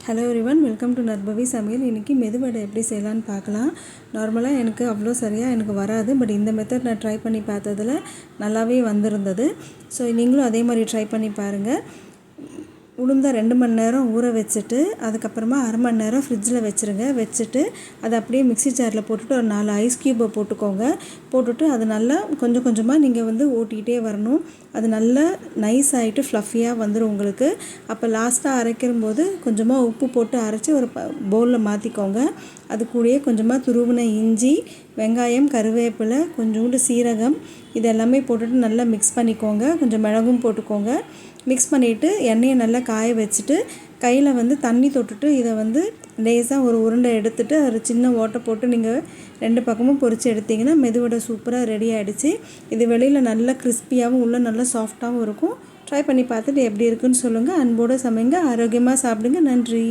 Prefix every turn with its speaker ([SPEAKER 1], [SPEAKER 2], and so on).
[SPEAKER 1] Hello everyone, welcome to நர்பவி சமையல். இன்றைக்கி மெதுவடை எப்படி செய்யலான்னு பார்க்கலாம். நார்மலாக எனக்கு அவ்வளோ சரியாக எனக்கு வராது, பட் இந்த மெத்தட் நான் ட்ரை பண்ணி பார்த்ததில் நல்லாவே வந்திருந்தது. ஸோ நீங்களும் அதே மாதிரி ட்ரை பண்ணி பாருங்கள். உளுந்தை 2 மணி நேரம் ஊற வச்சுட்டு அதுக்கப்புறமா அரை மணி நேரம் ஃப்ரிட்ஜில் வச்சுருங்க. வச்சுட்டு அதை அப்படியே மிக்ஸி ஜாரில் போட்டுட்டு ஒரு 4 ஐஸ் க்யூப்பை போட்டுக்கோங்க. போட்டுட்டு அது நல்லா கொஞ்சம் கொஞ்சமாக நீங்கள் ஓட்டிக்கிட்டே வரணும். அது நல்லா நைஸ் ஆகிட்டு ஃப்ளஃபியாக வந்துடும் உங்களுக்கு. அப்போ லாஸ்ட்டாக அரைக்கும்போது கொஞ்சமாக உப்பு போட்டு அரைச்சி ஒரு பவுலில் மாற்றிக்கோங்க. அது கூடயே கொஞ்சமாக துருவின இஞ்சி, வெங்காயம், கருவேப்பிலை, கொஞ்சோண்டு சீரகம் இது எல்லாமே போட்டுட்டு நல்லா மிக்ஸ் பண்ணிக்கோங்க. கொஞ்சம் மிளகும் போட்டுக்கோங்க. மிக்ஸ் பண்ணிவிட்டு எண்ணெயை நல்லா காய வச்சுட்டு கையில் தண்ணி தொட்டுட்டு இதை லேசாக ஒரு உருண்டை எடுத்துகிட்டு ஒரு சின்ன ஓட்டை போட்டு நீங்கள் 2 பக்கமும் பொரித்து எடுத்திங்கன்னா மெதுவடை சூப்பராக ரெடி ஆகிடுச்சு. இது வெளியில் நல்லா கிறிஸ்பியாகவும் உள்ளே நல்லா சாஃப்டாகவும் இருக்கும். ட்ரை பண்ணி பார்த்துட்டு எப்படி இருக்குன்னு சொல்லுங்கள். அன்போடு சமைங்க, ஆரோக்கியமாக சாப்பிடுங்க. நன்றி.